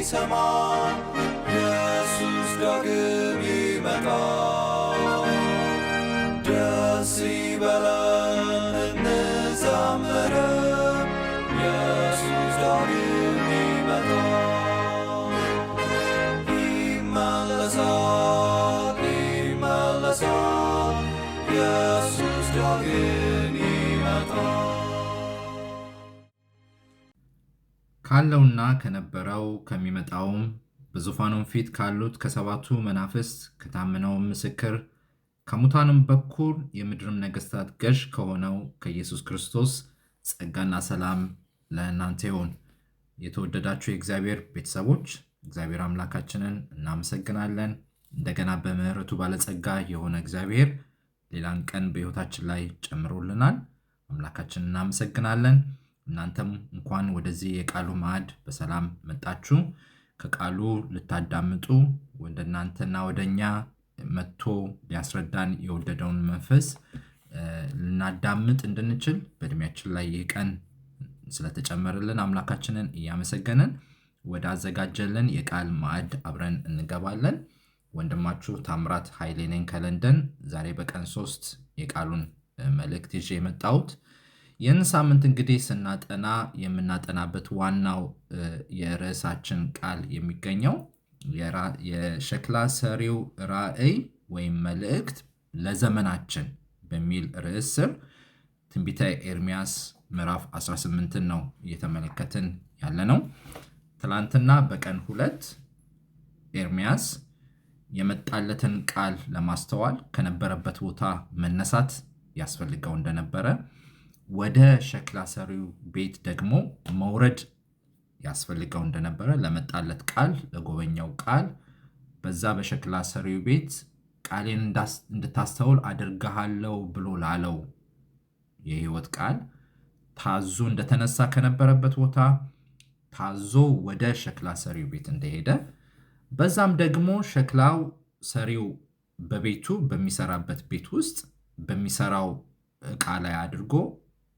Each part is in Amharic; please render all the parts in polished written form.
ሊሰማ ኢየሱስ ዳግም ይመጣል። ደስ ይበለን እንዘምር ኢየሱስ ዳግም ይመጣል። ይመለሳል ይመለሳል ኢየሱስ ዳግም ይመጣል። ካለውና ከነበረው ከሚመጣውም በዙፋኑም ፊት ካሉት ከሰባቱ መናፍስት ከታመነውም ምስክር ከሙታንም በኩር የምድርም ነገሥታት ገዥ ከሆነው ከኢየሱስ ክርስቶስ ጸጋና ሰላም ለእናንተ ይሁን። የተወደዳችሁ የእግዚአብሔር ቤተሰቦች እግዚአብሔር አምላካችንን እናመሰግናለን። እንደገና በምሕረቱ ባለጸጋ የሆነ እግዚአብሔር ሌላን ቀን በሕይወታችን ላይ ጨምሮልናል። አምላካችንን እናመሰግናለን። እናንተም እንኳን ወደዚህ የቃሉ ማዕድ በሰላም መጣችሁ። ከቃሉ ልታዳምጡ ወደ እናንተና ወደኛ መጥቶ ሊያስረዳን የወደደውን መንፈስ ልናዳምጥ እንድንችል በእድሜያችን ላይ ይህ ቀን ስለተጨመረልን አምላካችንን እያመሰገንን ወደ አዘጋጀልን የቃል ማዕድ አብረን እንገባለን። ወንድማችሁ ታምራት ኃይሌ ነኝ ከለንደን። ዛሬ በቀን 3 የቃሉን መልእክት ይዤ የመጣሁት ይህን ሳምንት እንግዲህ ስናጠና የምናጠናበት ዋናው የርዕሳችን ቃል የሚገኘው የሸክላ ሰሪው ራእይ ወይም መልእክት ለዘመናችን በሚል ርዕስ ስር ትንቢተ ኤርምያስ ምዕራፍ 18 ነው እየተመለከትን ያለ ነው። ትላንትና በቀን 2 ኤርምያስ የመጣለትን ቃል ለማስተዋል ከነበረበት ቦታ መነሳት ያስፈልገው እንደነበረ፣ ወደ ሸክላ ሰሪው ቤት ደግሞ መውረድ ያስፈልገው እንደነበረ፣ ለመጣለት ቃል ለጎበኛው ቃል በዛ በሸክላ ሰሪው ቤት ቃሌን እንድታስተውል አድርግሃለሁ ብሎ ላለው የሕይወት ቃል ታዞ እንደተነሳ ከነበረበት ቦታ ታዞ ወደ ሸክላ ሰሪው ቤት እንደሄደ፣ በዛም ደግሞ ሸክላው ሰሪው በቤቱ በሚሰራበት ቤት ውስጥ በሚሰራው ዕቃ ላይ አድርጎ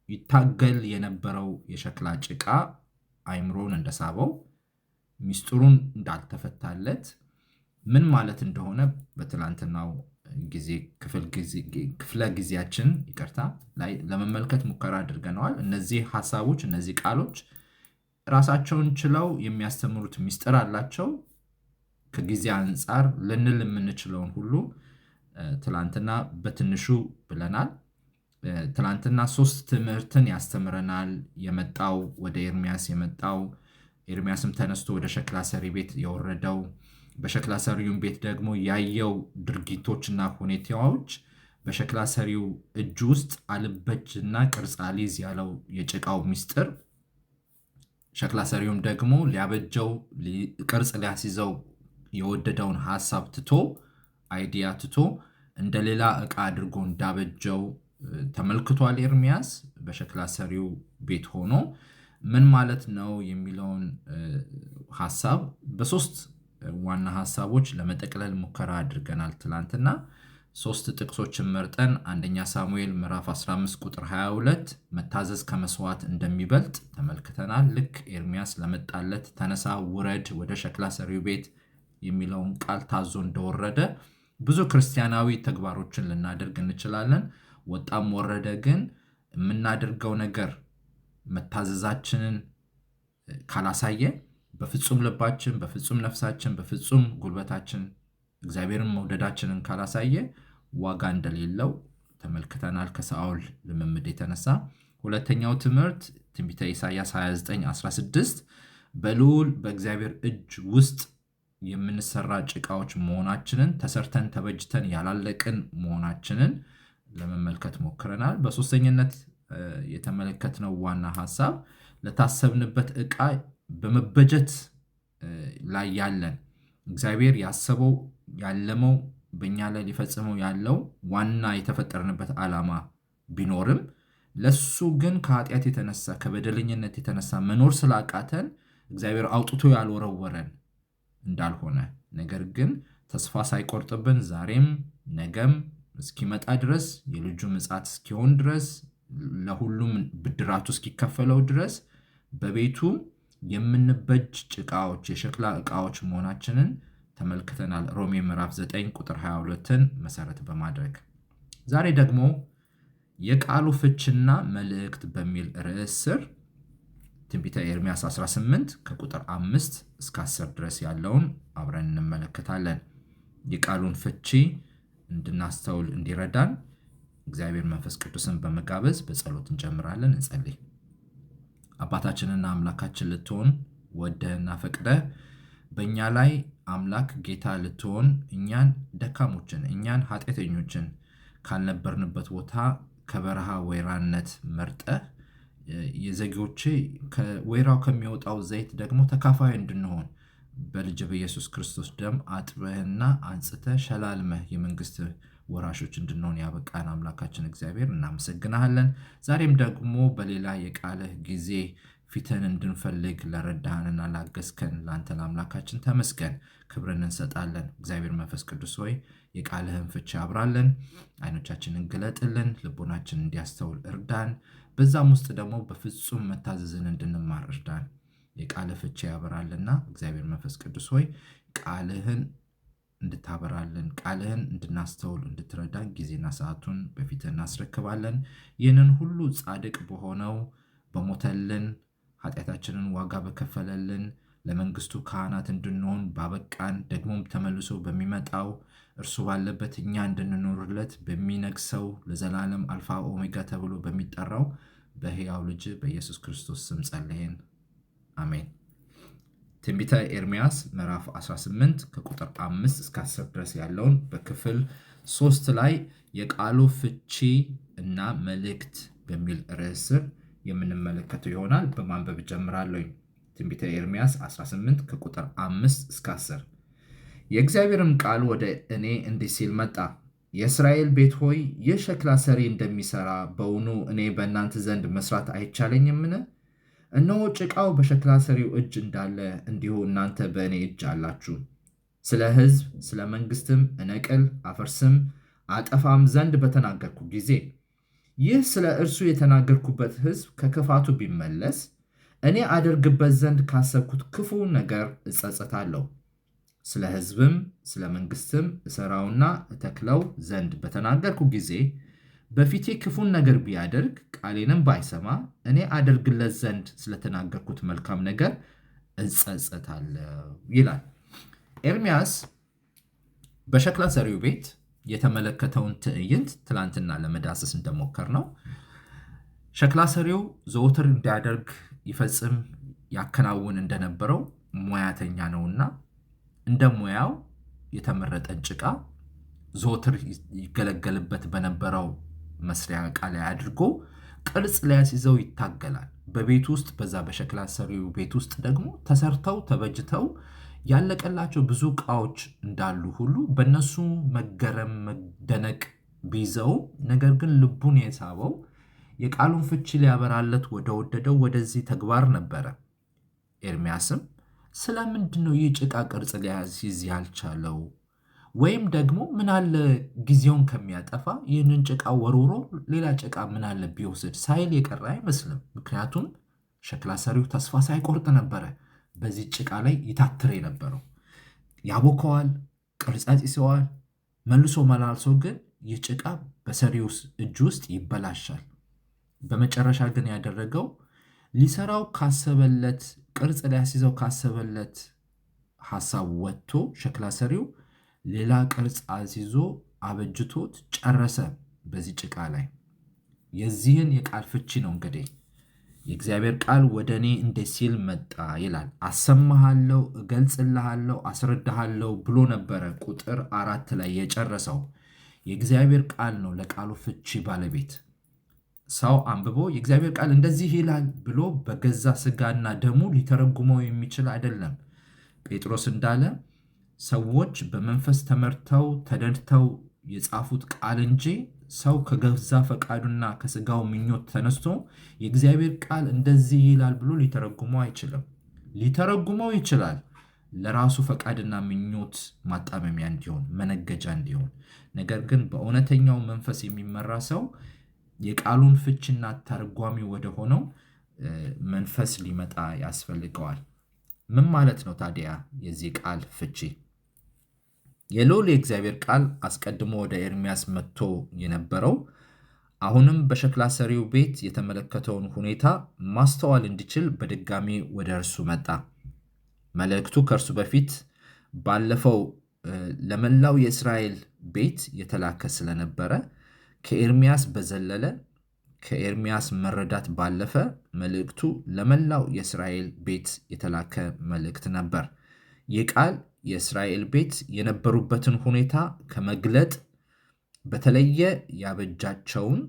ይታገል የነበረው የሸክላ ጭቃ አይምሮን እንደሳበው፣ ሚስጥሩን እንዳልተፈታለት፣ ምን ማለት እንደሆነ በትላንትናው ክፍለ ጊዜያችን ላይ ለመመልከት ሙከራ አድርገነዋል። እነዚህ ሐሳቦች እነዚህ ቃሎች ራሳቸውን ችለው የሚያስተምሩት ሚስጥር አላቸው። ከጊዜ አንጻር ልንል የምንችለውን ሁሉ ትላንትና በትንሹ ብለናል። ትላንትና 3 ትምህርትን ያስተምረናል። የመጣው ወደ ኤርምያስ የመጣው ኤርምያስም ተነስቶ ወደ ሸክላ ሰሪ ቤት የወረደው፣ በሸክላ ሰሪው ቤት ደግሞ ያየው ድርጊቶችና ሁኔታዎች፣ በሸክላ ሰሪው እጅ ውስጥ አልበጅና ቅርጽ አልይዝ ያለው የጭቃው ሚስጥር፣ ሸክላ ሰሪውም ደግሞ ሊያበጀው ቅርጽ ሊያስይዘው የወደደውን ሐሳብ ትቶ አይዲያ ትቶ እንደሌላ ዕቃ አድርጎ እንዳበጀው ተመልክቷል። ኤርምያስ በሸክላ ሰሪው ቤት ሆኖ ምን ማለት ነው የሚለውን ሐሳብ በ3 ዋና ሐሳቦች ለመጠቅለል ሙከራ አድርገናል። ትላንትና 3 ጥቅሶችን መርጠን አንደኛ ሳሙኤል ምዕራፍ 15 ቁጥር 22 መታዘዝ ከመስዋዕት እንደሚበልጥ ተመልክተናል። ልክ ኤርምያስ ለመጣለት ተነሳ ውረድ ወደ ሸክላ ሰሪው ቤት የሚለውን ቃል ታዞ እንደወረደ ብዙ ክርስቲያናዊ ተግባሮችን ልናደርግ እንችላለን። ወጣም ወረደ ግን የምናደርገው ነገር መታዘዛችንን ካላሳየ፣ በፍጹም ልባችን፣ በፍጹም ነፍሳችን፣ በፍጹም ጉልበታችን እግዚአብሔርን መውደዳችንን ካላሳየ ዋጋ እንደሌለው ተመልክተናል ከሳኦል ልምምድ የተነሳ። ሁለተኛው ትምህርት ትንቢተ ኢሳይያስ 29:16 በልዑል በእግዚአብሔር እጅ ውስጥ የምንሰራ ጭቃዎች መሆናችንን፣ ተሰርተን ተበጅተን ያላለቅን መሆናችንን ለመመልከት ሞክረናል። በሶስተኛነት የተመለከትነው ዋና ሐሳብ ለታሰብንበት ዕቃ በመበጀት ላይ ያለን እግዚአብሔር ያሰበው ያለመው በእኛ ላይ ሊፈጽመው ያለው ዋና የተፈጠርንበት ዓላማ ቢኖርም ለሱ ግን ከኃጢአት የተነሳ ከበደለኝነት የተነሳ መኖር ስላቃተን እግዚአብሔር አውጥቶ ያልወረወረን እንዳልሆነ፣ ነገር ግን ተስፋ ሳይቆርጥብን ዛሬም ነገም እስኪመጣ ድረስ የልጁ ምጽአት እስኪሆን ድረስ ለሁሉም ብድራቱ እስኪከፈለው ድረስ በቤቱ የምንበጅ ጭቃዎች፣ የሸክላ ዕቃዎች መሆናችንን ተመልክተናል። ሮሜ ምዕራፍ 9 ቁጥር 22ን መሰረት በማድረግ ዛሬ ደግሞ የቃሉ ፍችና መልእክት በሚል ርዕስ ስር ትንቢተ ኤርምያስ 18 ከቁጥር 5 እስከ 10 ድረስ ያለውን አብረን እንመለከታለን። የቃሉን ፍቺ እንድናስተውል እንዲረዳን እግዚአብሔር መንፈስ ቅዱስን በመጋበዝ በጸሎት እንጀምራለን። እንጸልይ። አባታችንና አምላካችን ልትሆን ወደህና ፈቅደህ በእኛ ላይ አምላክ ጌታ ልትሆን እኛን ደካሞችን እኛን ኃጢአተኞችን ካልነበርንበት ቦታ ከበረሃ ወይራነት መርጠህ የዘጊዎቼ ከወይራው ከሚወጣው ዘይት ደግሞ ተካፋይ እንድንሆን በልጅ በኢየሱስ ክርስቶስ ደም አጥበህና አንጽተህ ሸላልመህ የመንግስት ወራሾች እንድንሆን ያበቃን አምላካችን እግዚአብሔር እናመሰግናለን። ዛሬም ደግሞ በሌላ የቃልህ ጊዜ ፊትን እንድንፈልግ ለረዳህንና ላገዝከን ለአንተ ለአምላካችን ተመስገን፣ ክብርን እንሰጣለን። እግዚአብሔር መንፈስ ቅዱስ ሆይ የቃልህን ፍቺ አብራለን፣ አይኖቻችንን ግለጥልን፣ ልቦናችን እንዲያስተውል እርዳን። በዛም ውስጥ ደግሞ በፍጹም መታዘዝን እንድንማር እርዳን። የቃልህ ፍቺ ያበራልና እግዚአብሔር መንፈስ ቅዱስ ሆይ ቃልህን እንድታበራልን ቃልህን እንድናስተውል እንድትረዳን ጊዜና ሰዓቱን በፊትህ እናስረክባለን። ይህንን ሁሉ ጻድቅ በሆነው በሞተልን ኃጢአታችንን ዋጋ በከፈለልን ለመንግስቱ ካህናት እንድንሆን ባበቃን ደግሞም ተመልሶ በሚመጣው እርሱ ባለበት እኛ እንድንኖርለት በሚነግሰው ለዘላለም አልፋ ኦሜጋ ተብሎ በሚጠራው በሕያው ልጅ በኢየሱስ ክርስቶስ ስም ጸልየን፣ አሜን። ትንቢተ ኤርምያስ ምዕራፍ 18 ከቁጥር 5 እስከ 10 ድረስ ያለውን በክፍል 3 ላይ የቃሉ ፍቺ እና መልእክት በሚል ርዕስ ስር የምንመለከተው ይሆናል። በማንበብ ጀምራለሁ። ትንቢተ ኤርምያስ 18 ከቁጥር 5 እስከ 10። የእግዚአብሔርም ቃል ወደ እኔ እንዲህ ሲል መጣ። የእስራኤል ቤት ሆይ ይህ ሸክላ ሰሪ እንደሚሰራ በውኑ እኔ በእናንተ ዘንድ መስራት አይቻለኝምን? እነሆ ጭቃው በሸክላ ሰሪው እጅ እንዳለ እንዲሁ እናንተ በእኔ እጅ አላችሁ። ስለ ሕዝብ ስለ መንግስትም እነቅል አፈርስም አጠፋም ዘንድ በተናገርኩ ጊዜ ይህ ስለ እርሱ የተናገርኩበት ሕዝብ ከክፋቱ ቢመለስ እኔ አደርግበት ዘንድ ካሰብኩት ክፉ ነገር እጸጸታለሁ። ስለ ሕዝብም ስለ መንግስትም እሰራውና እተክለው ዘንድ በተናገርኩ ጊዜ በፊቴ ክፉን ነገር ቢያደርግ ቃሌንም ባይሰማ እኔ አደርግለት ዘንድ ስለተናገርኩት መልካም ነገር እጸጸታለሁ ይላል። ኤርምያስ በሸክላ ሰሪው ቤት የተመለከተውን ትዕይንት ትላንትና ለመዳሰስ እንደሞከር ነው። ሸክላ ሰሪው ዘወትር እንዲያደርግ ይፈጽም ያከናውን እንደነበረው ሙያተኛ ነውና እንደ ሙያው የተመረጠን ጭቃ ዘወትር ይገለገልበት በነበረው መስሪያ ዕቃ ላይ አድርጎ ቅርጽ ሊያስይዘው ይታገላል። በቤት ውስጥ በዛ በሸክላ ሰሪው ቤት ውስጥ ደግሞ ተሰርተው ተበጅተው ያለቀላቸው ብዙ ዕቃዎች እንዳሉ ሁሉ በእነሱ መገረም መደነቅ ቢይዘው፣ ነገር ግን ልቡን የሳበው የቃሉን ፍቺ ሊያበራለት ወደ ወደደው ወደዚህ ተግባር ነበረ። ኤርምያስም ስለምንድን ነው ይህ ጭቃ ቅርጽ ሊያስይዝ ያልቻለው? ወይም ደግሞ ምናለ ጊዜውን ከሚያጠፋ ይህንን ጭቃ ወርውሮ ሌላ ጭቃ ምናለ ቢወስድ ሳይል የቀረ አይመስልም። ምክንያቱም ሸክላ ሰሪው ተስፋ ሳይቆርጥ ነበረ በዚህ ጭቃ ላይ ይታትር የነበረው። ያቦከዋል፣ ቅርጽ ያስይዘዋል፣ መልሶ መላልሶ ግን ይህ ጭቃ በሰሪው እጅ ውስጥ ይበላሻል። በመጨረሻ ግን ያደረገው ሊሰራው ካሰበለት ቅርጽ ሊያስይዘው ካሰበለት ሐሳብ ወጥቶ ሸክላ ሰሪው ሌላ ቅርጽ አስይዞ አበጅቶት ጨረሰ በዚህ ጭቃ ላይ። የዚህን የቃል ፍቺ ነው እንግዲህ የእግዚአብሔር ቃል ወደ እኔ እንዲህ ሲል መጣ ይላል። አሰማሃለሁ፣ እገልጽልሃለሁ፣ አስረዳሃለሁ ብሎ ነበረ ቁጥር 4 ላይ የጨረሰው። የእግዚአብሔር ቃል ነው ለቃሉ ፍቺ ባለቤት። ሰው አንብቦ የእግዚአብሔር ቃል እንደዚህ ይላል ብሎ በገዛ ስጋና ደሙ ሊተረጉመው የሚችል አይደለም። ጴጥሮስ እንዳለ ሰዎች በመንፈስ ተመርተው ተነድተው የጻፉት ቃል እንጂ ሰው ከገዛ ፈቃዱና ከስጋው ምኞት ተነስቶ የእግዚአብሔር ቃል እንደዚህ ይላል ብሎ ሊተረጉመው አይችልም። ሊተረጉመው ይችላል ለራሱ ፈቃድና ምኞት ማጣመሚያ እንዲሆን፣ መነገጃ እንዲሆን። ነገር ግን በእውነተኛው መንፈስ የሚመራ ሰው የቃሉን ፍችና ተርጓሚ ወደ ሆነው መንፈስ ሊመጣ ያስፈልገዋል። ምን ማለት ነው ታዲያ የዚህ ቃል ፍቺ? የልዑል የእግዚአብሔር ቃል አስቀድሞ ወደ ኤርምያስ መጥቶ የነበረው አሁንም በሸክላ ሰሪው ቤት የተመለከተውን ሁኔታ ማስተዋል እንዲችል በድጋሚ ወደ እርሱ መጣ። መልእክቱ ከእርሱ በፊት ባለፈው ለመላው የእስራኤል ቤት የተላከ ስለነበረ ከኤርምያስ በዘለለ ከኤርምያስ መረዳት ባለፈ መልእክቱ ለመላው የእስራኤል ቤት የተላከ መልእክት ነበር። ይህ ቃል የእስራኤል ቤት የነበሩበትን ሁኔታ ከመግለጥ በተለየ ያበጃቸውን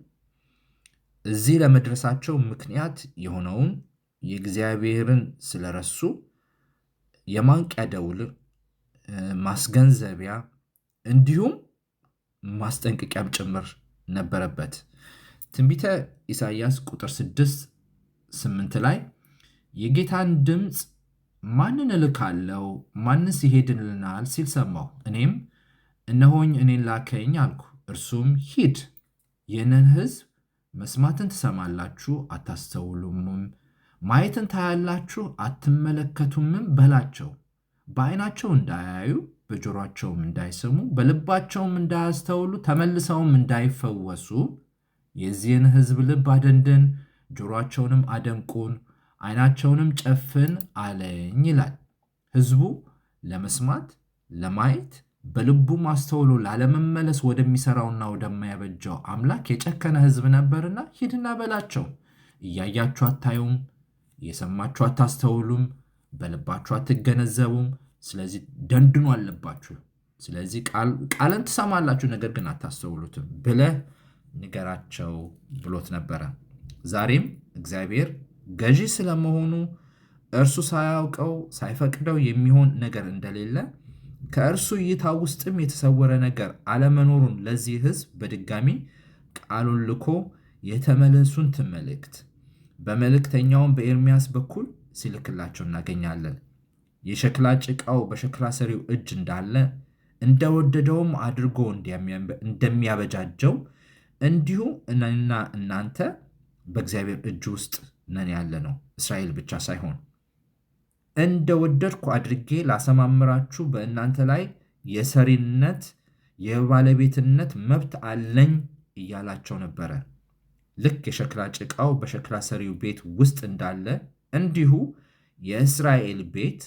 እዚህ ለመድረሳቸው ምክንያት የሆነውን የእግዚአብሔርን ስለረሱ የማንቂያ ደውል ማስገንዘቢያ እንዲሁም ማስጠንቀቂያም ጭምር ነበረበት። ትንቢተ ኢሳይያስ ቁጥር 6-8 ላይ የጌታን ድምፅ ማንን እልካለሁ? ማንስ ይሄድልናል? ሲል ሰማሁ። እኔም እነሆኝ እኔን ላከኝ አልኩ። እርሱም ሂድ፣ ይህንን ሕዝብ መስማትን ትሰማላችሁ አታስተውሉምም፣ ማየትን ታያላችሁ አትመለከቱምም በላቸው። በዓይናቸው እንዳያዩ በጆሮአቸውም እንዳይሰሙ በልባቸውም እንዳያስተውሉ ተመልሰውም እንዳይፈወሱ የዚህን ሕዝብ ልብ አደንድን፣ ጆሮአቸውንም አደንቁን፣ ዓይናቸውንም ጨፍን አለኝ ይላል። ሕዝቡ ለመስማት ለማየት በልቡ ማስተውሎ ላለመመለስ ወደሚሰራውና ወደማያበጀው አምላክ የጨከነ ሕዝብ ነበርና ሂድና በላቸው። እያያችሁ አታዩም፣ እየሰማችሁ አታስተውሉም፣ በልባችሁ አትገነዘቡም። ስለዚህ ደንድኑ አለባችሁ። ስለዚህ ቃልን ትሰማላችሁ፣ ነገር ግን አታስተውሉትም ብለህ ንገራቸው ብሎት ነበረ። ዛሬም እግዚአብሔር ገዢ ስለመሆኑ እርሱ ሳያውቀው ሳይፈቅደው የሚሆን ነገር እንደሌለ ከእርሱ እይታ ውስጥም የተሰወረ ነገር አለመኖሩን ለዚህ ሕዝብ በድጋሚ ቃሉን ልኮ የተመለሱን መልእክት በመልእክተኛውም በኤርምያስ በኩል ሲልክላቸው እናገኛለን። የሸክላ ጭቃው በሸክላ ሰሪው እጅ እንዳለ እንደወደደውም አድርጎ እንደሚያበጃጀው እንዲሁ እኔና እናንተ በእግዚአብሔር እጅ ውስጥ ነን ያለ ነው። እስራኤል ብቻ ሳይሆን እንደወደድኩ አድርጌ ላሰማምራችሁ በእናንተ ላይ የሰሪነት የባለቤትነት መብት አለኝ እያላቸው ነበረ። ልክ የሸክላ ጭቃው በሸክላ ሰሪው ቤት ውስጥ እንዳለ እንዲሁ የእስራኤል ቤት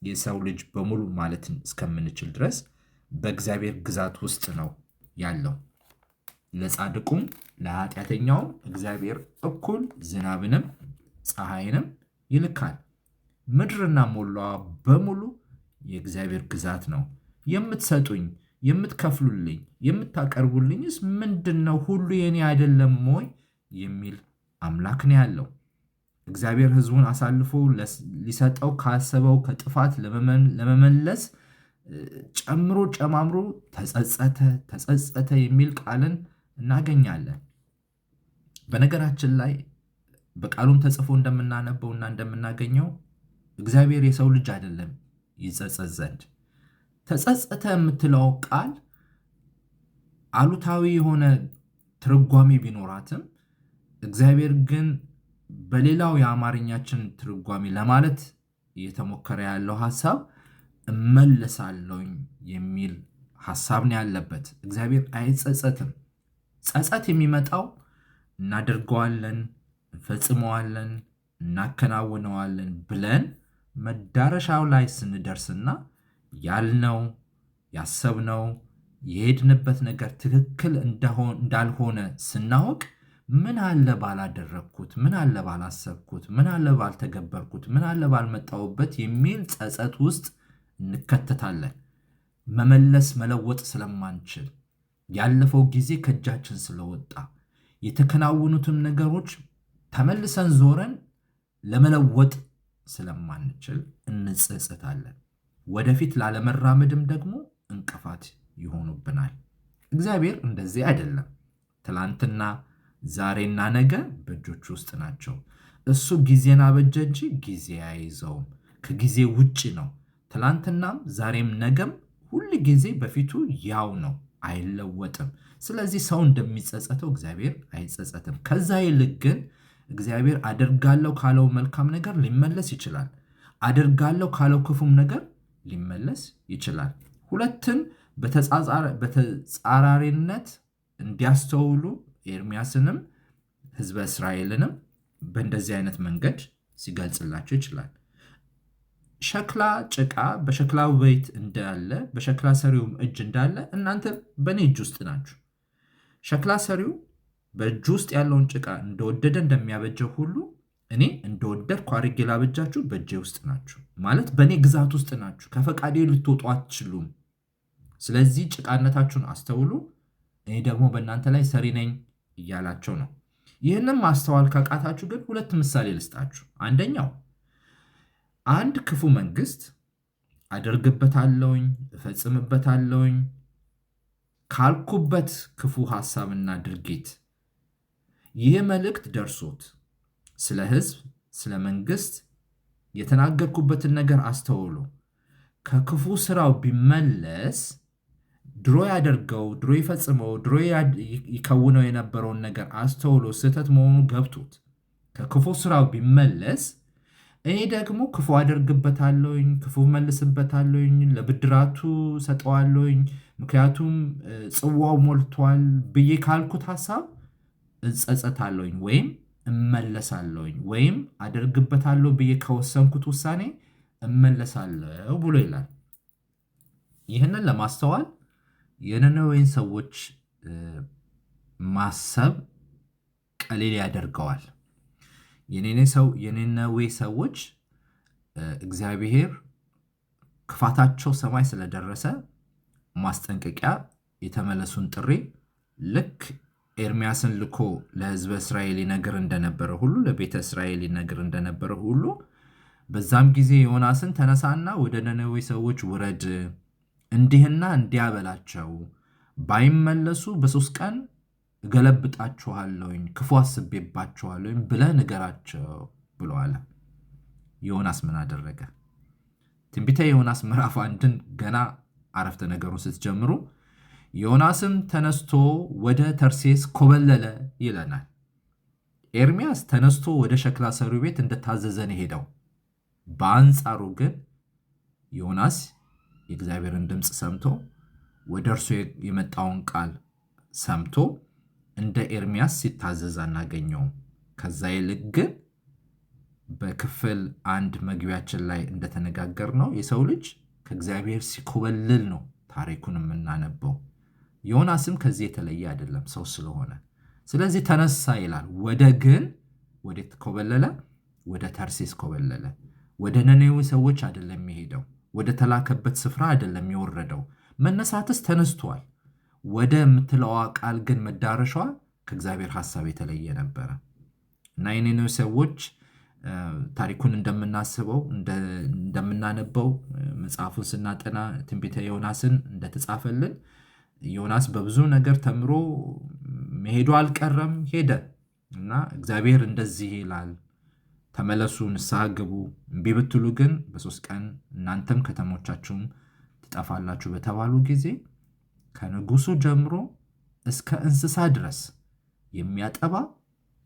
የሰው ልጅ በሙሉ ማለት እስከምንችል ድረስ በእግዚአብሔር ግዛት ውስጥ ነው ያለው። ለጻድቁም ለኃጢአተኛውም እግዚአብሔር እኩል ዝናብንም ፀሐይንም ይልካል። ምድርና ሞላዋ በሙሉ የእግዚአብሔር ግዛት ነው። የምትሰጡኝ፣ የምትከፍሉልኝ፣ የምታቀርቡልኝስ ምንድን ነው? ሁሉ የኔ አይደለም ወይ የሚል አምላክ ነው ያለው። እግዚአብሔር ሕዝቡን አሳልፎ ሊሰጠው ካሰበው ከጥፋት ለመመለስ ጨምሮ ጨማምሮ ተጸጸተ የሚል ቃልን እናገኛለን። በነገራችን ላይ በቃሉም ተጽፎ እንደምናነበውና እንደምናገኘው እግዚአብሔር የሰው ልጅ አይደለም ይጸጸት ዘንድ። ተጸጸተ የምትለው ቃል አሉታዊ የሆነ ትርጓሜ ቢኖራትም እግዚአብሔር ግን በሌላው የአማርኛችን ትርጓሜ ለማለት እየተሞከረ ያለው ሐሳብ እመለሳለሁኝ የሚል ሐሳብ ነው ያለበት። እግዚአብሔር አይጸጸትም። ጸጸት የሚመጣው እናደርገዋለን፣ እንፈጽመዋለን፣ እናከናውነዋለን ብለን መዳረሻው ላይ ስንደርስና ያልነው ያሰብነው የሄድንበት ነገር ትክክል እንዳልሆነ ስናውቅ ምን አለ ባላደረግኩት፣ ምን አለ ባላሰብኩት፣ ምን አለ ባልተገበርኩት፣ ምን አለ ባልመጣሁበት የሚል ጸጸት ውስጥ እንከተታለን። መመለስ መለወጥ ስለማንችል ያለፈው ጊዜ ከእጃችን ስለወጣ የተከናወኑትን ነገሮች ተመልሰን ዞረን ለመለወጥ ስለማንችል እንጸጸታለን። ወደፊት ላለመራመድም ደግሞ እንቅፋት ይሆኑብናል። እግዚአብሔር እንደዚህ አይደለም። ትላንትና ዛሬና ነገ በእጆቹ ውስጥ ናቸው። እሱ ጊዜን አበጀ እንጂ ጊዜ አይዘውም። ከጊዜ ውጭ ነው። ትላንትናም ዛሬም ነገም ሁል ጊዜ በፊቱ ያው ነው፣ አይለወጥም። ስለዚህ ሰው እንደሚጸጸተው እግዚአብሔር አይጸጸትም። ከዛ ይልቅ ግን እግዚአብሔር አደርጋለሁ ካለው መልካም ነገር ሊመለስ ይችላል። አደርጋለሁ ካለው ክፉም ነገር ሊመለስ ይችላል። ሁለትን በተጻራሪነት እንዲያስተውሉ ኤርምያስንም ሕዝበ እስራኤልንም በእንደዚህ አይነት መንገድ ሲገልጽላቸው ይችላል። ሸክላ ጭቃ በሸክላው ቤት እንዳለ በሸክላ ሰሪውም እጅ እንዳለ እናንተ በእኔ እጅ ውስጥ ናችሁ። ሸክላ ሰሪው በእጁ ውስጥ ያለውን ጭቃ እንደወደደ እንደሚያበጀው ሁሉ እኔ እንደወደድኩ አድርጌ ላበጃችሁ በእጄ ውስጥ ናችሁ። ማለት በእኔ ግዛት ውስጥ ናችሁ። ከፈቃዴ ልትወጡ አትችሉም። ስለዚህ ጭቃነታችሁን አስተውሉ፣ እኔ ደግሞ በእናንተ ላይ ሰሪ ነኝ እያላቸው ነው። ይህንም ማስተዋል ካቃታችሁ ግን ሁለት ምሳሌ ልስጣችሁ። አንደኛው አንድ ክፉ መንግስት አደርግበታለሁኝ እፈጽምበታለሁኝ ካልኩበት ክፉ ሐሳብና ድርጊት ይህ መልእክት ደርሶት ስለ ሕዝብ ስለ መንግስት የተናገርኩበትን ነገር አስተውሎ ከክፉ ስራው ቢመለስ ድሮ ያደርገው ድሮ ይፈጽመው ድሮ ይከውነው የነበረውን ነገር አስተውሎ ስህተት መሆኑ ገብቶት ከክፉ ስራው ቢመለስ እኔ ደግሞ ክፉ አደርግበታለሁኝ፣ ክፉ መልስበታለሁኝ፣ ለብድራቱ ሰጠዋለሁኝ፣ ምክንያቱም ጽዋው ሞልቷል ብዬ ካልኩት ሐሳብ እጸጸታለሁኝ ወይም እመለሳለሁኝ ወይም አደርግበታለሁ ብዬ ከወሰንኩት ውሳኔ እመለሳለሁ ብሎ ይላል። ይህንን ለማስተዋል የነነዌን ሰዎች ማሰብ ቀሊል ያደርገዋል። የነነዌ ሰዎች እግዚአብሔር ክፋታቸው ሰማይ ስለደረሰ ማስጠንቀቂያ የተመለሱን ጥሪ ልክ ኤርምያስን ልኮ ለሕዝበ እስራኤል ይነግር እንደነበረ ሁሉ ለቤተ እስራኤል ይነግር እንደነበረ ሁሉ በዛም ጊዜ ዮናስን ተነሳና ወደ ነነዌ ሰዎች ውረድ፣ እንዲህና እንዲያበላቸው ባይመለሱ በ3 ቀን እገለብጣችኋለሁኝ፣ ክፉ አስቤባችኋለሁኝ ብለህ ንገራቸው ብሎ አለ። ዮናስ ምን አደረገ? ትንቢተ ዮናስ ምዕራፍ 1ን ገና አረፍተ ነገሩን ስትጀምሩ ዮናስም ተነስቶ ወደ ተርሴስ ኮበለለ ይለናል። ኤርምያስ ተነስቶ ወደ ሸክላ ሰሪው ቤት እንደታዘዘን ሄደው፣ በአንጻሩ ግን ዮናስ የእግዚአብሔርን ድምፅ ሰምቶ ወደ እርሱ የመጣውን ቃል ሰምቶ እንደ ኤርምያስ ሲታዘዝ አናገኘውም። ከዛ ይልቅ ግን በክፍል 1 መግቢያችን ላይ እንደተነጋገር ነው የሰው ልጅ ከእግዚአብሔር ሲኮበልል ነው ታሪኩን የምናነበው። ዮናስም ከዚህ የተለየ አይደለም ሰው ስለሆነ። ስለዚህ ተነሳ ይላል። ወዴት ኮበለለ? ወደ ተርሴስ ኮበለለ። ወደ ነነዌ ሰዎች አይደለም የሄደው፣ ወደ ተላከበት ስፍራ አይደለም የወረደው። መነሳትስ ተነስቷል። ወደ የምትለዋ ቃል ግን መዳረሻዋ ከእግዚአብሔር ሐሳብ የተለየ ነበረ እና የነነዌ ሰዎች ታሪኩን እንደምናስበው እንደምናነበው መጽሐፉን ስናጠና ትንቢተ ዮናስን እንደተጻፈልን ዮናስ በብዙ ነገር ተምሮ መሄዱ አልቀረም፣ ሄደ እና እግዚአብሔር እንደዚህ ይላል፣ ተመለሱ፣ ንስሐ ግቡ፣ እምቢ ብትሉ ግን በ3 ቀን እናንተም ከተሞቻችሁም ትጠፋላችሁ በተባሉ ጊዜ ከንጉሱ ጀምሮ እስከ እንስሳ ድረስ የሚያጠባ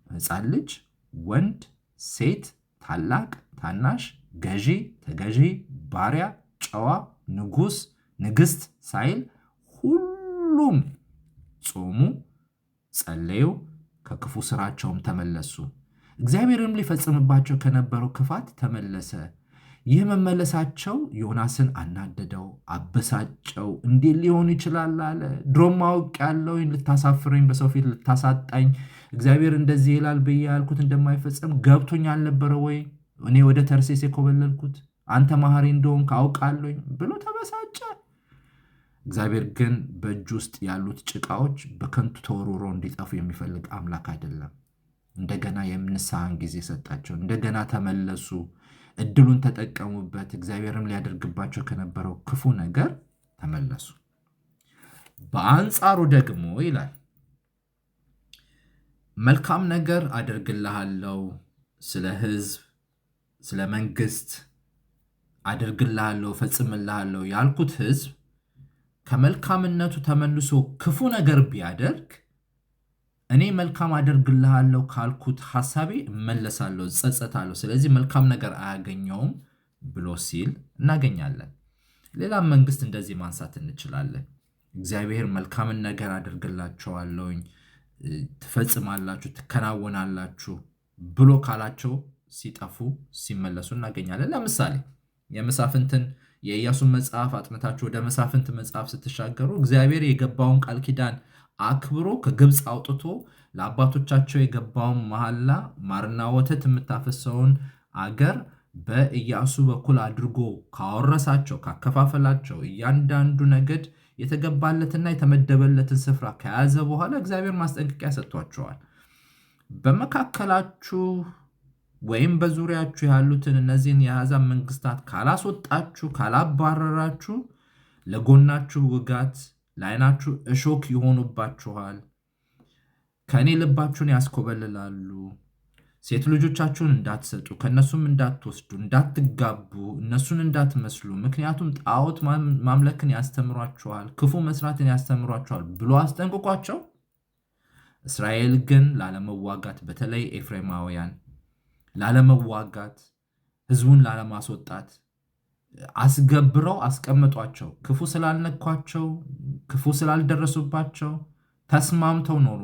ሕፃን ልጅ፣ ወንድ፣ ሴት፣ ታላቅ፣ ታናሽ፣ ገዢ፣ ተገዢ፣ ባሪያ፣ ጨዋ፣ ንጉስ፣ ንግስት ሳይል ሁሉም ጾሙ፣ ጸለዩ፣ ከክፉ ስራቸውም ተመለሱ። እግዚአብሔርም ሊፈጽምባቸው ከነበረው ክፋት ተመለሰ። ይህ መመለሳቸው ዮናስን አናደደው፣ አበሳጨው። እንዴት ሊሆን ይችላል አለ። ድሮም አውቄአለሁኝ፣ ልታሳፍረኝ፣ በሰው ፊት ልታሳጣኝ፣ እግዚአብሔር እንደዚህ ይላል ብዬ ያልኩት እንደማይፈጸም ገብቶኝ አልነበረ ወይ? እኔ ወደ ተርሴስ የኮበለልኩት አንተ መሐሪ እንደሆንክ አውቃለሁኝ ብሎ ተበሳጨ። እግዚአብሔር ግን በእጁ ውስጥ ያሉት ጭቃዎች በከንቱ ተወርውረው እንዲጠፉ የሚፈልግ አምላክ አይደለም። እንደገና የንስሐን ጊዜ ሰጣቸው። እንደገና ተመለሱ፣ እድሉን ተጠቀሙበት። እግዚአብሔርም ሊያደርግባቸው ከነበረው ክፉ ነገር ተመለሱ። በአንጻሩ ደግሞ ይላል መልካም ነገር አደርግልሃለሁ፣ ስለ ሕዝብ ስለ መንግስት አደርግልሃለሁ፣ ፈጽምልሃለሁ ያልኩት ሕዝብ ከመልካምነቱ ተመልሶ ክፉ ነገር ቢያደርግ እኔ መልካም አደርግልሃለሁ ካልኩት ሐሳቤ እመለሳለሁ፣ እጸጸታለሁ፣ ስለዚህ መልካም ነገር አያገኘውም ብሎ ሲል እናገኛለን። ሌላም መንግስት እንደዚህ ማንሳት እንችላለን። እግዚአብሔር መልካምን ነገር አደርግላቸዋለሁኝ፣ ትፈጽማላችሁ፣ ትከናወናላችሁ ብሎ ካላቸው ሲጠፉ ሲመለሱ እናገኛለን። ለምሳሌ የመሳፍንትን የኢያሱን መጽሐፍ አጥንታችሁ ወደ መሳፍንት መጽሐፍ ስትሻገሩ እግዚአብሔር የገባውን ቃል ኪዳን አክብሮ ከግብፅ አውጥቶ ለአባቶቻቸው የገባውን መሐላ ማርና ወተት የምታፈሰውን አገር በኢያሱ በኩል አድርጎ ካወረሳቸው ካከፋፈላቸው እያንዳንዱ ነገድ የተገባለትና የተመደበለትን ስፍራ ከያዘ በኋላ እግዚአብሔር ማስጠንቀቂያ ሰጥቷቸዋል። በመካከላችሁ ወይም በዙሪያችሁ ያሉትን እነዚህን የአሕዛብ መንግስታት ካላስወጣችሁ፣ ካላባረራችሁ ለጎናችሁ ውጋት፣ ለዓይናችሁ እሾክ ይሆኑባችኋል፣ ከእኔ ልባችሁን ያስኮበልላሉ፣ ሴት ልጆቻችሁን እንዳትሰጡ፣ ከእነሱም እንዳትወስዱ፣ እንዳትጋቡ፣ እነሱን እንዳትመስሉ፣ ምክንያቱም ጣዖት ማምለክን ያስተምሯችኋል፣ ክፉ መስራትን ያስተምሯችኋል ብሎ አስጠንቅቋቸው። እስራኤል ግን ላለመዋጋት፣ በተለይ ኤፍሬማውያን ላለመዋጋት፣ ህዝቡን ላለማስወጣት አስገብረው አስቀምጧቸው። ክፉ ስላልነኳቸው፣ ክፉ ስላልደረሱባቸው ተስማምተው ኖሩ።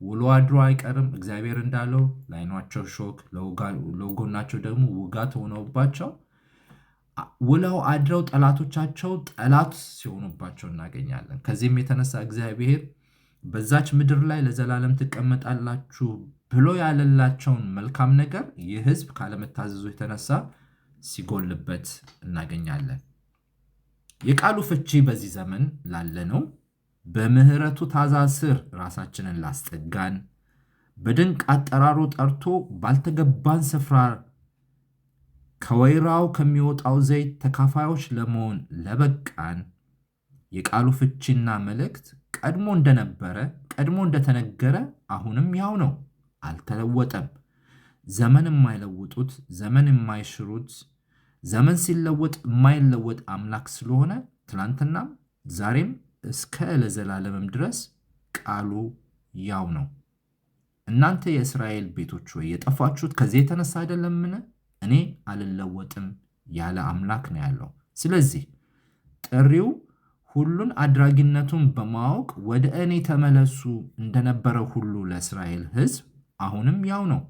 ውሎ አድሮ አይቀርም እግዚአብሔር እንዳለው ለዓይናቸው ሾክ፣ ለጎናቸው ደግሞ ውጋት ሆነውባቸው ውለው አድረው ጠላቶቻቸው ጠላት ሲሆኑባቸው እናገኛለን። ከዚህም የተነሳ እግዚአብሔር በዛች ምድር ላይ ለዘላለም ትቀመጣላችሁ ብሎ ያለላቸውን መልካም ነገር ይህ ህዝብ ካለመታዘዙ የተነሳ ሲጎልበት እናገኛለን። የቃሉ ፍቺ በዚህ ዘመን ላለነው በምህረቱ ታዛ ስር ራሳችንን ላስጠጋን፣ በድንቅ አጠራሩ ጠርቶ ባልተገባን ስፍራ ከወይራው ከሚወጣው ዘይት ተካፋዮች ለመሆን ለበቃን የቃሉ ፍቺና መልእክት ቀድሞ እንደነበረ ቀድሞ እንደተነገረ አሁንም ያው ነው፣ አልተለወጠም። ዘመን የማይለውጡት ዘመን የማይሽሩት ዘመን ሲለወጥ የማይለወጥ አምላክ ስለሆነ ትላንትናም ዛሬም እስከ ለዘላለምም ድረስ ቃሉ ያው ነው። እናንተ የእስራኤል ቤቶች ሆይ የጠፋችሁት ከዚህ የተነሳ አይደለምን? እኔ አልለወጥም ያለ አምላክ ነው ያለው። ስለዚህ ጥሪው ሁሉን አድራጊነቱን በማወቅ ወደ እኔ ተመለሱ እንደነበረ ሁሉ ለእስራኤል ሕዝብ አሁንም ያው ነው።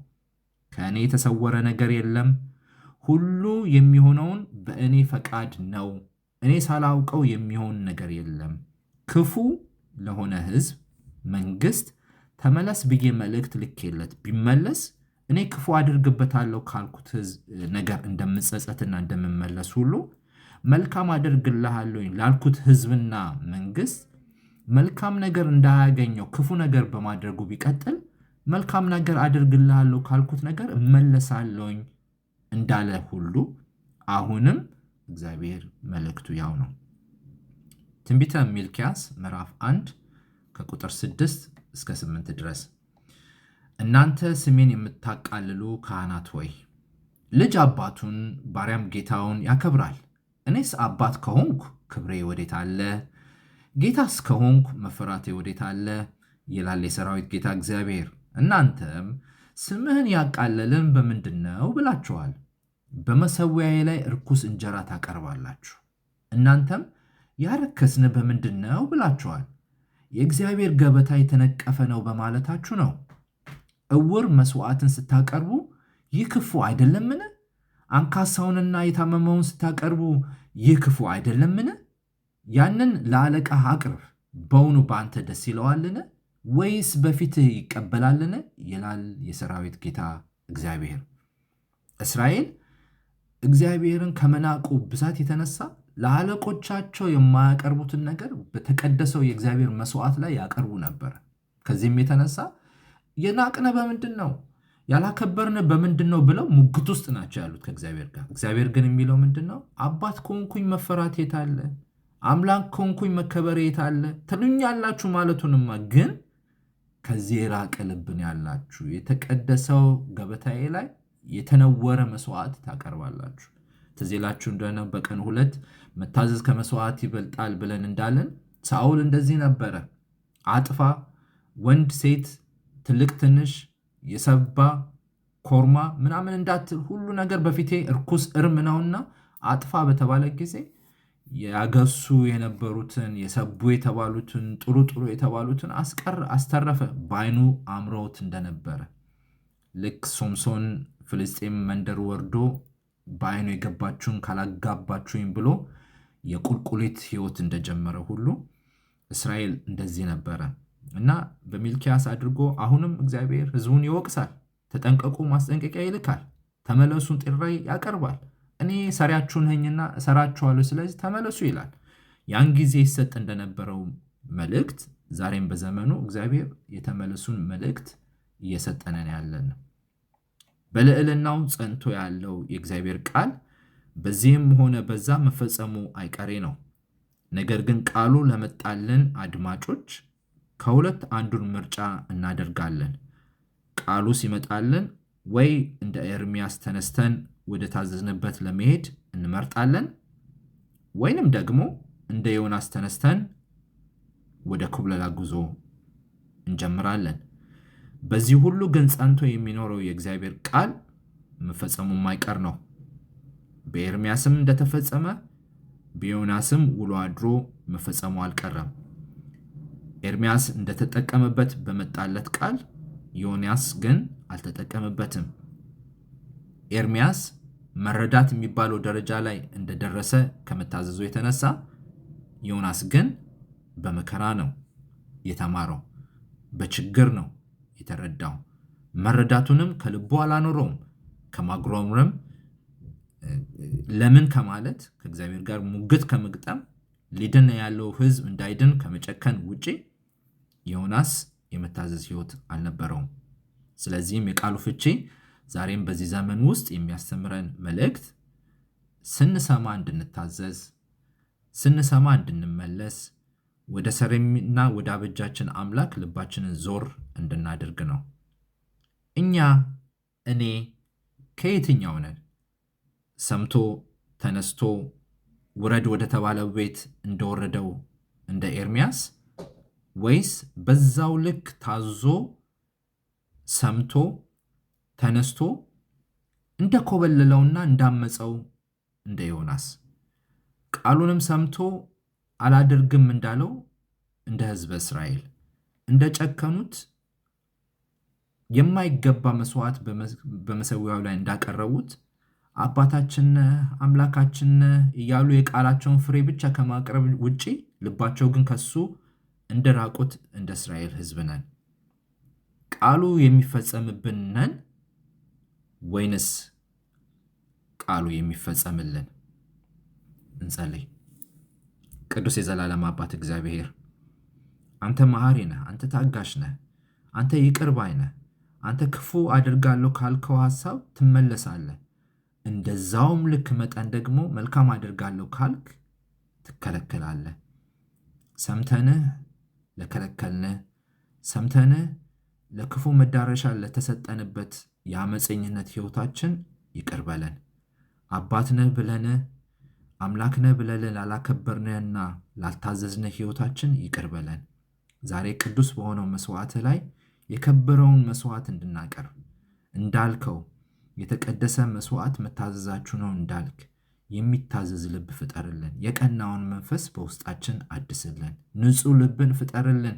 ከእኔ የተሰወረ ነገር የለም። ሁሉ የሚሆነውን በእኔ ፈቃድ ነው። እኔ ሳላውቀው የሚሆን ነገር የለም። ክፉ ለሆነ ሕዝብ መንግስት ተመለስ ብዬ መልእክት ልኬለት ቢመለስ እኔ ክፉ አድርግበታለሁ ካልኩት ነገር እንደምጸጸትና እንደምመለስ ሁሉ መልካም አደርግልሃለሁ ላልኩት ሕዝብና መንግስት መልካም ነገር እንዳያገኘው ክፉ ነገር በማድረጉ ቢቀጥል መልካም ነገር አደርግልሃለሁ ካልኩት ነገር እመለሳለሁኝ እንዳለ ሁሉ አሁንም እግዚአብሔር መልእክቱ ያው ነው። ትንቢተ ሚልክያስ ምዕራፍ 1 ከቁጥር 6 እስከ 8 ድረስ እናንተ ስሜን የምታቃልሉ ካህናት ሆይ ልጅ አባቱን ባሪያም ጌታውን ያከብራል። እኔስ አባት ከሆንኩ ክብሬ ወዴት አለ? ጌታስ ከሆንኩ መፈራቴ ወዴት አለ? ይላል የሰራዊት ጌታ እግዚአብሔር። እናንተም ስምህን ያቃለልን በምንድን ነው ብላችኋል። በመሠዊያዬ ላይ ርኩስ እንጀራ ታቀርባላችሁ። እናንተም ያረከስን በምንድን ነው ብላችኋል። የእግዚአብሔር ገበታ የተነቀፈ ነው በማለታችሁ ነው። እውር መስዋዕትን ስታቀርቡ ይህ ክፉ አይደለምን? አንካሳውንና የታመመውን ስታቀርቡ ይህ ክፉ አይደለምን? ያንን ለአለቃህ አቅርብ። በውኑ በአንተ ደስ ይለዋልን? ወይስ በፊትህ ይቀበላልን? ይላል የሰራዊት ጌታ እግዚአብሔር። እስራኤል እግዚአብሔርን ከመናቁ ብዛት የተነሳ ለአለቆቻቸው የማያቀርቡትን ነገር በተቀደሰው የእግዚአብሔር መስዋዕት ላይ ያቀርቡ ነበር። ከዚህም የተነሳ የናቅነ በምንድን ነው ያላከበርን በምንድን ነው ብለው ሙግት ውስጥ ናቸው ያሉት ከእግዚአብሔር ጋር። እግዚአብሔር ግን የሚለው ምንድን ነው? አባት ከሆንኩኝ መፈራት የት አለ? አምላክ ከሆንኩኝ መከበር የት አለ ትሉኛላችሁ ማለቱንማ ግን ከዚህ የራቀ ልብን ያላችሁ የተቀደሰው ገበታዬ ላይ የተነወረ መስዋዕት ታቀርባላችሁ። ትዝ ይላችሁ እንደሆነ በቀን 2 መታዘዝ ከመስዋዕት ይበልጣል ብለን እንዳለን ሳኦል እንደዚህ ነበረ። አጥፋ፣ ወንድ ሴት፣ ትልቅ ትንሽ፣ የሰባ ኮርማ ምናምን እንዳትል፣ ሁሉ ነገር በፊቴ እርኩስ እርም ነውና አጥፋ በተባለ ጊዜ ያገሱ የነበሩትን የሰቡ የተባሉትን ጥሩ ጥሩ የተባሉትን አስተረፈ። በዓይኑ አምረውት እንደነበረ ልክ ሶምሶን ፍልስጤም መንደር ወርዶ በዓይኑ የገባችሁን ካላጋባችሁኝ ብሎ የቁልቁሊት ሕይወት እንደጀመረ ሁሉ እስራኤል እንደዚህ ነበረ እና በሚልኪያስ አድርጎ አሁንም እግዚአብሔር ሕዝቡን ይወቅሳል። ተጠንቀቁ፣ ማስጠንቀቂያ ይልካል። ተመለሱን ጥሪ ያቀርባል። እኔ ሰሪያችሁ ነኝና እሰራችኋለሁ፣ ስለዚህ ተመለሱ ይላል። ያን ጊዜ ይሰጥ እንደነበረው መልእክት ዛሬም በዘመኑ እግዚአብሔር የተመለሱን መልእክት እየሰጠነን ያለን። በልዕልናው ጸንቶ ያለው የእግዚአብሔር ቃል በዚህም ሆነ በዛ መፈጸሙ አይቀሬ ነው። ነገር ግን ቃሉ ለመጣልን አድማጮች ከሁለት አንዱን ምርጫ እናደርጋለን። ቃሉ ሲመጣልን ወይ እንደ ኤርምያስ ተነስተን ወደ ታዘዝንበት ለመሄድ እንመርጣለን፣ ወይንም ደግሞ እንደ ዮናስ ተነስተን ወደ ኩብለላ ጉዞ እንጀምራለን። በዚህ ሁሉ ግን ጸንቶ የሚኖረው የእግዚአብሔር ቃል መፈጸሙ የማይቀር ነው። በኤርምያስም እንደተፈጸመ በዮናስም ውሎ አድሮ መፈጸሙ አልቀረም። ኤርምያስ እንደተጠቀመበት በመጣለት ቃል ዮናስ ግን አልተጠቀመበትም። ኤርምያስ መረዳት የሚባለው ደረጃ ላይ እንደደረሰ ከመታዘዙ የተነሳ፣ ዮናስ ግን በመከራ ነው የተማረው፣ በችግር ነው የተረዳው። መረዳቱንም ከልቡ አላኖረውም። ከማጉረምረም ለምን ከማለት ከእግዚአብሔር ጋር ሙግት ከመግጠም ሊድን ያለው ሕዝብ እንዳይድን ከመጨከን ውጪ ዮናስ የመታዘዝ ሕይወት አልነበረውም። ስለዚህም የቃሉ ፍቺ ዛሬም በዚህ ዘመን ውስጥ የሚያስተምረን መልእክት ስንሰማ እንድንታዘዝ፣ ስንሰማ እንድንመለስ፣ ወደ ሰሪና ወደ አበጃችን አምላክ ልባችንን ዞር እንድናደርግ ነው። እኔ ከየትኛው ነን? ሰምቶ ተነስቶ ውረድ ወደ ተባለው ቤት እንደወረደው እንደ ኤርምያስ፣ ወይስ በዛው ልክ ታዞ ሰምቶ ተነስቶ እንደኮበለለውና እንዳመፀው እንደ ዮናስ፣ ቃሉንም ሰምቶ አላደርግም እንዳለው እንደ ሕዝበ እስራኤል፣ እንደጨከኑት የማይገባ መስዋዕት በመሰዊያው ላይ እንዳቀረቡት አባታችን አምላካችን እያሉ የቃላቸውን ፍሬ ብቻ ከማቅረብ ውጪ ልባቸው ግን ከሱ እንደራቁት እንደ እስራኤል ሕዝብ ነን? ቃሉ የሚፈጸምብን ነን ወይንስ ቃሉ የሚፈጸምልን? እንጸልይ። ቅዱስ የዘላለም አባት እግዚአብሔር፣ አንተ መሐሪ ነህ፣ አንተ ታጋሽ ነህ፣ አንተ ይቅር ባይ ነህ። አንተ ክፉ አድርጋለሁ ካልከው ሐሳብ ትመለሳለህ። እንደዛውም ልክ መጠን ደግሞ መልካም አድርጋለሁ ካልክ ትከለከላለህ። ሰምተንህ ለከለከልንህ፣ ሰምተንህ ለክፉ መዳረሻ ለተሰጠንበት የአመፀኝነት ሕይወታችን ይቅር በለን። አባት ነህ ብለንህ፣ አምላክ ነህ ብለንህ ላላከበርንህና ላልታዘዝንህ ሕይወታችን ይቅር በለን። ዛሬ ቅዱስ በሆነው መስዋዕትህ ላይ የከበረውን መስዋዕት እንድናቀርብ እንዳልከው የተቀደሰ መስዋዕት መታዘዛችሁ ነው እንዳልክ የሚታዘዝ ልብ ፍጠርልን። የቀናውን መንፈስ በውስጣችን አድስልን። ንጹሕ ልብን ፍጠርልን።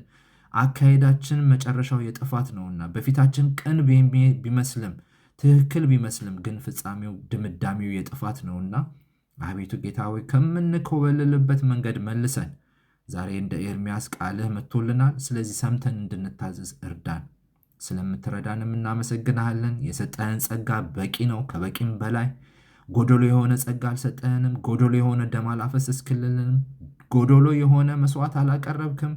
አካሄዳችን መጨረሻው የጥፋት ነውና በፊታችን ቅን ቢመስልም ትክክል ቢመስልም ግን ፍጻሜው ድምዳሜው የጥፋት ነውና አቤቱ ጌታ ሆይ ከምንኮበልልበት መንገድ መልሰን። ዛሬ እንደ ኤርምያስ ቃልህ መጥቶልናል። ስለዚህ ሰምተን እንድንታዘዝ እርዳን። ስለምትረዳንም እናመሰግናለን። የሰጠህን ጸጋ በቂ ነው፣ ከበቂም በላይ። ጎዶሎ የሆነ ጸጋ አልሰጠህንም። ጎዶሎ የሆነ ደም አላፈሰስክልንም። ጎዶሎ የሆነ መስዋዕት አላቀረብክም።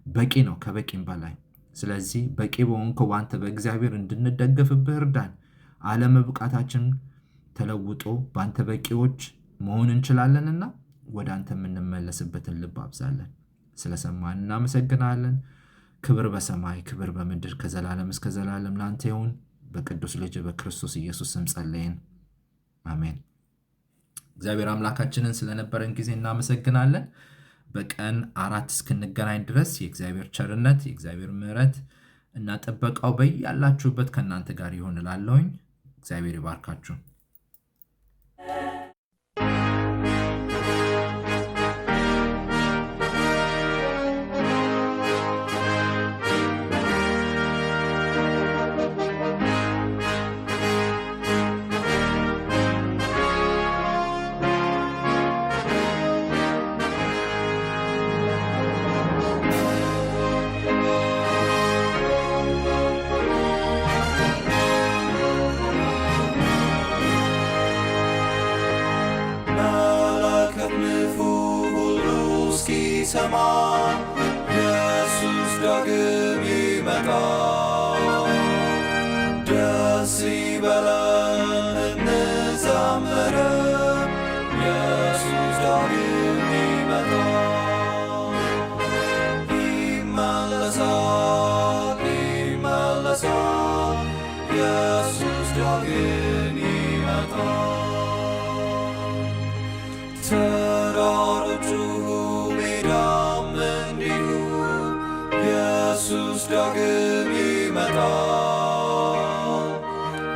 በቂ ነው፣ ከበቂም በላይ። ስለዚህ በቂ በሆንከው በአንተ በእግዚአብሔር እንድንደገፍብህ እርዳን። አለመብቃታችን ተለውጦ በአንተ በቂዎች መሆን እንችላለንና ወደ አንተ የምንመለስበትን ልብ አብዛለን። ስለሰማን እናመሰግናለን። ክብር በሰማይ ክብር በምድር ከዘላለም እስከ ዘላለም ላንተ ይሁን። በቅዱስ ልጅ በክርስቶስ ኢየሱስ ስም ጸለይን፣ አሜን። እግዚአብሔር አምላካችንን ስለነበረን ጊዜ እናመሰግናለን። በቀን 4 እስክንገናኝ ድረስ የእግዚአብሔር ቸርነት፣ የእግዚአብሔር ምሕረት እና ጥበቃው በያላችሁበት ከእናንተ ጋር ይሆን እላለሁኝ። እግዚአብሔር ይባርካችሁ። ሰማ ኢየሱስ ዳግም ይመጣል። ደስ ይበለን እንዘምር፣ ኢየሱስ ዳግም ይመጣል። ይመለሳል ይመለሳል፣ ኢየሱስ ዳግም ይመጣል። ተራሮቹ ኢየሱስ ዳግም ይመጣል።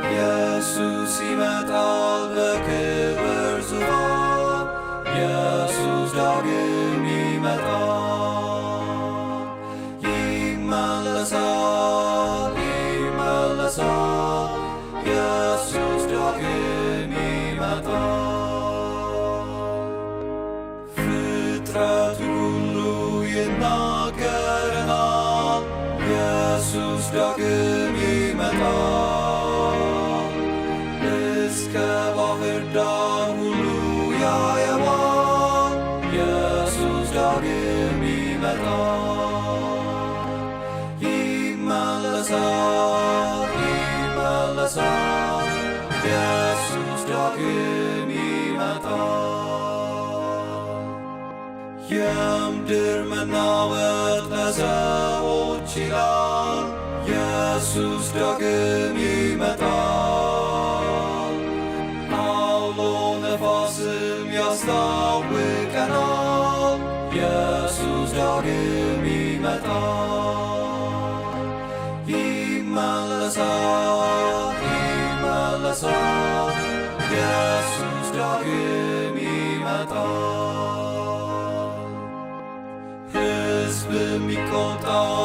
ኢየሱስ ይመጣል በክብር ዙፋን። ኢየሱስ ዳግም ይመጣል። ይመለሳል ይመለሳል፣ ኢየሱስ ዳግም ይመጣል። ፍጥረቱ ሁሉ ይናገረናል፣ ኢየሱስ ዳግም ይመጣል። እስከ ባህር ዳር ሁሉ ያየዋል፣ ኢየሱስ ዳግም ይመጣል። ይመለሳል ይመለሳል፣ ኢየሱስ ዳግም ይመጣል። የምድር መናወጥ ለሰዎች ይላል፣ ኢየሱስ ዳግም ይመጣል። አውሎ ነፋስም ያስታውቀናል፣ ኢየሱስ ዳግም ይመጣል። ይመለሳል ይመለሳል፣ ኢየሱስ ዳግም ይመጣል። ሕዝብም ይቆጣል